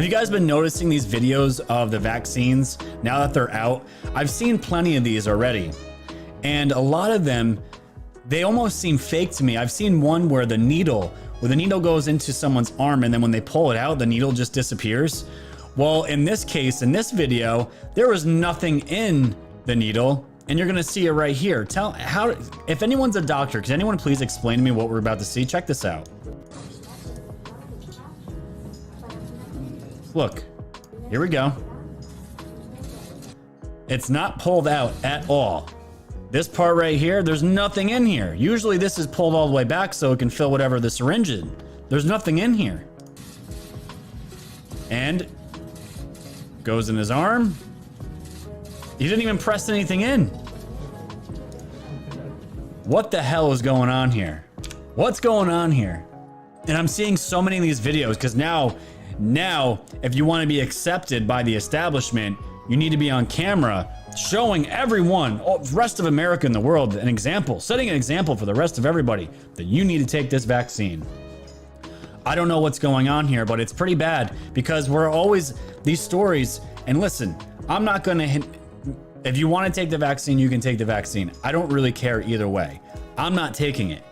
you guys been noticing these videos of the vaccines now that they're out? I've seen plenty of these already, and a lot of them, they almost seem fake to me. I've seen one where the needle goes into someone's arm, and then when they pull it out, the needle just disappears. Well, in this case, in this video, there was nothing in the needle, and you're gonna see it right here. If anyone's a doctor, can anyone please explain to me what we're about to see? Check this out. Look, here we go. It's not pulled out at all. This part right here, there's nothing in here. Usually this is pulled all the way back so it can fill whatever the syringe is. There's nothing in here. And goes in his arm. He didn't even press anything in. What the hell is going on here? What's going on here? And I'm seeing so many of these videos because now, if you want to be accepted by the establishment, you need to be on camera showing everyone, the rest of America and the world, an example, setting an example for the rest of everybody that you need to take this vaccine. I don't know what's going on here, but it's pretty bad because we're always these stories. And listen, I'm not going to, if you want to take the vaccine, you can take the vaccine. I don't really care either way. I'm not taking it.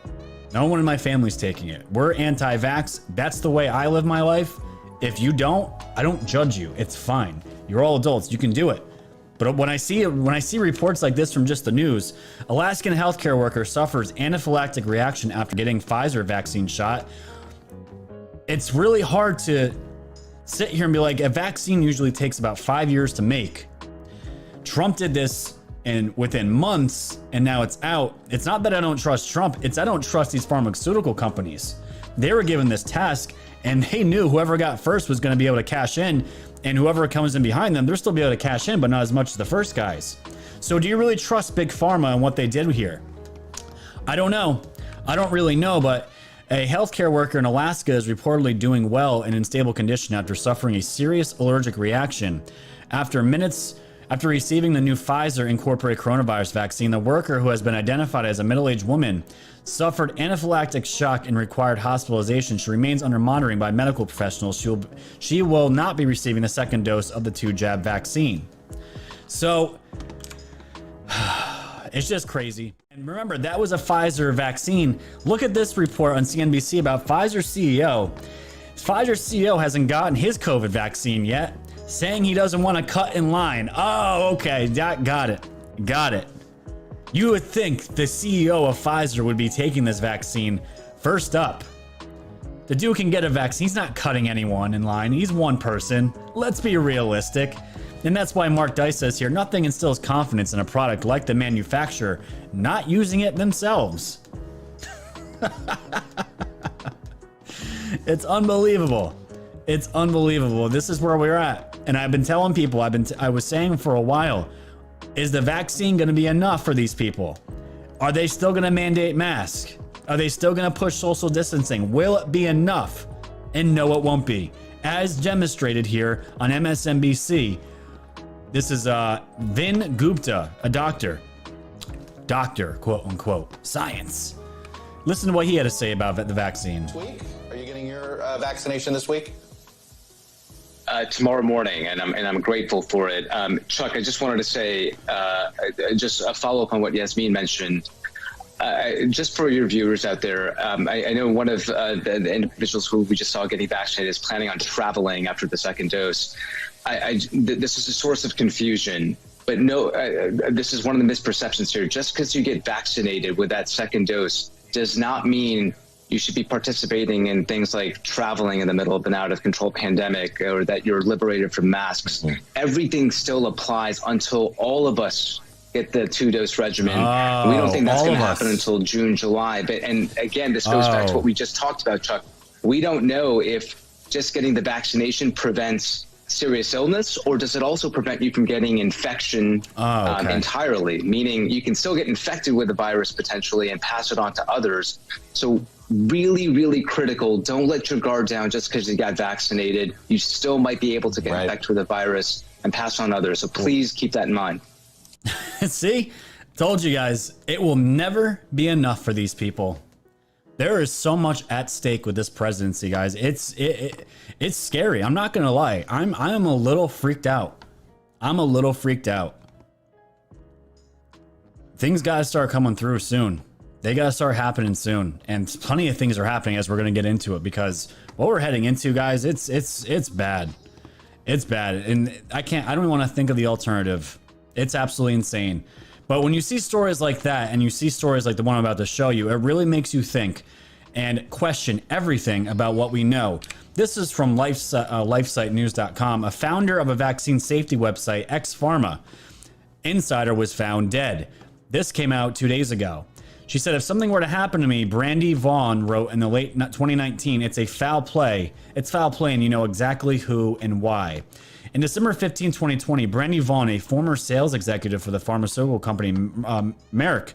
No one in my family's taking it. We're anti-vax. That's the way I live my life. If you don't, I don't judge you. It's fine. You're all adults. You can do it. But when I see reports like this from just the news, Alaskan healthcare worker suffers anaphylactic reaction after getting Pfizer vaccine shot. It's really hard to sit here and be like, a vaccine usually takes about 5 years to make. Trump did this within months, and now it's out. It's not that I don't trust Trump. It's I don't trust these pharmaceutical companies. They were given this task, and they knew whoever got first was going to be able to cash in, and whoever comes in behind them, they'll still be able to cash in, but not as much as the first guys. So do you really trust Big Pharma and what they did here? I don't know. I don't really know, but a healthcare worker in Alaska is reportedly doing well and in stable condition after suffering a serious allergic reaction. After receiving the new Pfizer incorporated coronavirus vaccine, the worker, who has been identified as a middle-aged woman, suffered anaphylactic shock and required hospitalization. She remains under monitoring by medical professionals. She will not be receiving the second dose of the 2-jab vaccine. So it's just crazy. And remember, that was a Pfizer vaccine. Look at this report on CNBC about Pfizer CEO. Pfizer CEO hasn't gotten his COVID vaccine yet, saying he doesn't want to cut in line. Oh, okay, got it. You would think the CEO of Pfizer would be taking this vaccine first up. The dude can get a vaccine. He's not cutting anyone in line. He's one person. Let's be realistic. And that's why Mark Dice says here, nothing instills confidence in a product like the manufacturer not using it themselves. It's unbelievable. It's unbelievable. This is where we're at. And I've been telling people, I was saying for a while, is the vaccine going to be enough for these people? Are they still going to mandate masks? Are they still going to push social distancing? Will it be enough? And no, it won't be. As demonstrated here on MSNBC, this is Vin Gupta, a doctor, quote unquote, science. Listen to what he had to say about the vaccine. This week? Are you getting your vaccination this week? Tomorrow morning, and I'm grateful for it. Chuck, I just wanted to say, just a follow up on what Yasmin mentioned. Just for your viewers out there, I know one of the individuals who we just saw getting vaccinated is planning on traveling after the second dose. This is a source of confusion, but no, this is one of the misperceptions here. Just because you get vaccinated with that second dose does not mean you should be participating in things like traveling in the middle of an out of control pandemic, or that you're liberated from masks. Mm-hmm. Everything still applies until all of us get the 2-dose regimen. We don't think that's going to happen until June, July. And again, this goes back to what we just talked about, Chuck. We don't know if just getting the vaccination prevents serious illness, or does it also prevent you from getting infection entirely? Meaning you can still get infected with the virus potentially and pass it on to others. So really, really critical. Don't let your guard down just because you got vaccinated. You still might be able to get infected with the virus and pass on others. So please keep that in mind. See, told you guys, it will never be enough for these people. There is so much at stake with this presidency, guys. It's scary. I'm not gonna lie. I am a little freaked out. I'm a little freaked out. Things gotta start coming through soon. They gotta start happening soon, and plenty of things are happening as we're gonna get into it, because what we're heading into, guys, it's bad. It's bad, and I don't even want to think of the alternative. It's absolutely insane. But when you see stories like that, and you see stories like the one I'm about to show you, it really makes you think and question everything about what we know. This is from LifeSiteNews.com. A founder of a vaccine safety website, X-Pharma Insider, was found dead. This came out 2 days ago. She said, if something were to happen to me, Brandy Vaughan wrote in the late 2019, it's a foul play. It's foul play, and you know exactly who and why. In December 15, 2020, Brandy Vaughan, a former sales executive for the pharmaceutical company Merck,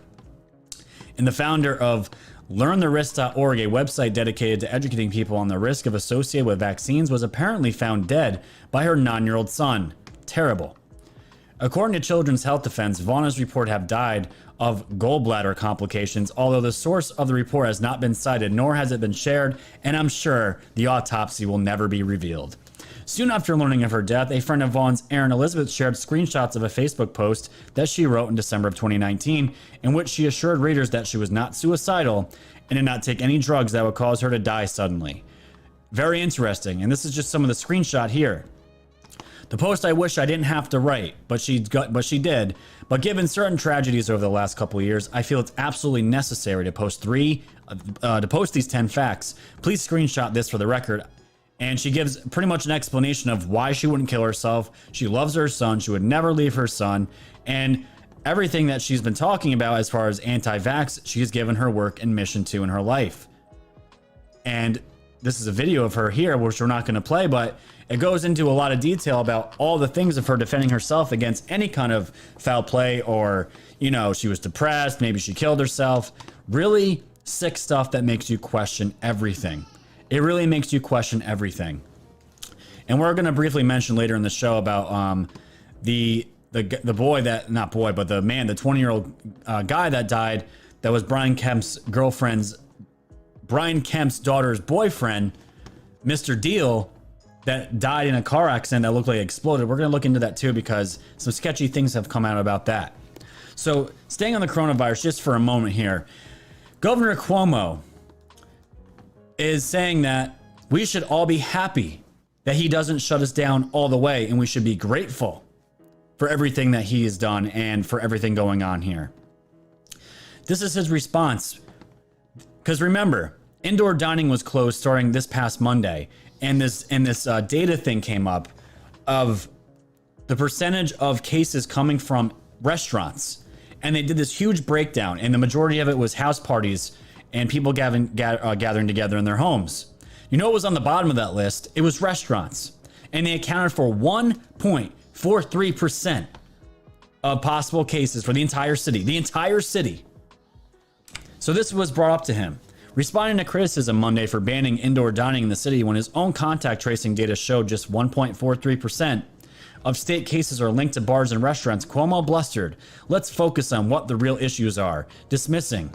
and the founder of LearnTheRisk.org, a website dedicated to educating people on the risk of associated with vaccines, was apparently found dead by her 9-year-old son. Terrible. According to Children's Health Defense, Vaughan is reported to have died of gallbladder complications, although the source of the report has not been cited, nor has it been shared, and I'm sure the autopsy will never be revealed. Soon after learning of her death, a friend of Vaughan's, Erin Elizabeth, shared screenshots of a Facebook post that she wrote in December of 2019, in which she assured readers that she was not suicidal and did not take any drugs that would cause her to die suddenly. Very interesting, and this is just some of the screenshot here. The post I wish I didn't have to write, but she did. But given certain tragedies over the last couple of years, I feel it's absolutely necessary to post these 10 facts. Please screenshot this for the record. And she gives pretty much an explanation of why she wouldn't kill herself. She loves her son. She would never leave her son. And everything that she's been talking about as far as anti-vax, she's given her work and mission to in her life. And this is a video of her here, which we're not going to play, but it goes into a lot of detail about all the things of her defending herself against any kind of foul play, or, you know, she was depressed, maybe she killed herself. Really sick stuff that makes you question everything. It really makes you question everything. And we're going to briefly mention later in the show about the boy that, not boy, but the man, the 20-year-old guy that died, that was Brian Kemp's daughter's boyfriend, Mr. Deal, that died in a car accident that looked like it exploded. We're going to look into that too, because some sketchy things have come out about that. So staying on the coronavirus just for a moment here, Governor Cuomo is saying that we should all be happy that he doesn't shut us down all the way, and we should be grateful for everything that he has done and for everything going on here. This is his response. Because remember, indoor dining was closed starting this past Monday, and this data thing came up of the percentage of cases coming from restaurants, and they did this huge breakdown, and the majority of it was house parties and people gathering together in their homes. You know what was on the bottom of that list? It was restaurants, and they accounted for 1.43% of possible cases for the entire city. The entire city. So this was brought up to him, responding to criticism Monday for banning indoor dining in the city when his own contact tracing data showed just 1.43% of state cases are linked to bars and restaurants. Cuomo blustered, "Let's focus on what the real issues are," dismissing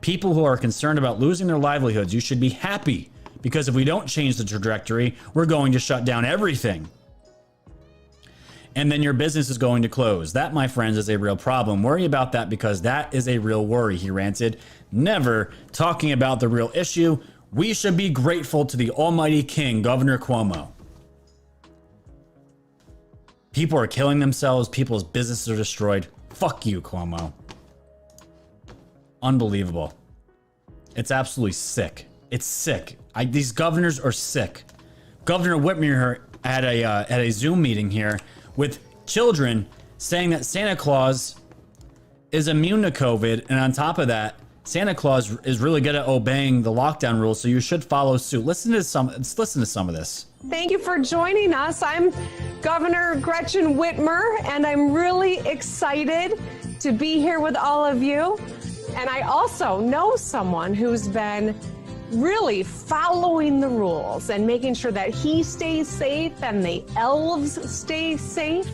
people who are concerned about losing their livelihoods. You should be happy, because if we don't change the trajectory, we're going to shut down everything. And then your business is going to close. That, my friends, is a real problem. Worry about that, because that is a real worry, he ranted, never talking about the real issue. We should be grateful to the almighty king, Governor Cuomo. People are killing themselves. People's businesses are destroyed. Fuck you, Cuomo. Unbelievable. It's absolutely sick. It's sick. These governors are sick. Governor Whitmer had a Zoom meeting here with children saying that Santa Claus is immune to COVID, and on top of that, Santa Claus is really good at obeying the lockdown rules, so you should follow suit. Let's listen to some of this. Thank you for joining us. I'm Governor Gretchen Whitmer, and I'm really excited to be here with all of you. And I also know someone who's been really following the rules and making sure that he stays safe and the elves stay safe.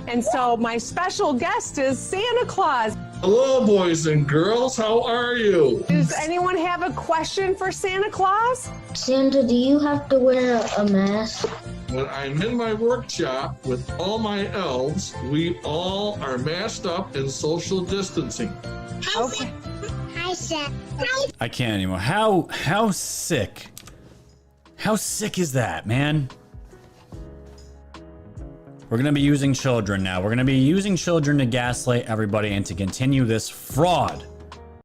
And so my special guest is Santa Claus. Hello, boys and girls. How are you? Does anyone have a question for Santa Claus? Santa, do you have to wear a mask? When I'm in my workshop with all my elves, we all are masked up and social distancing. Okay. Hi, Santa. I can't anymore. How sick? How sick is that, man? We're gonna be using children now. We're gonna be using children to gaslight everybody and to continue this fraud.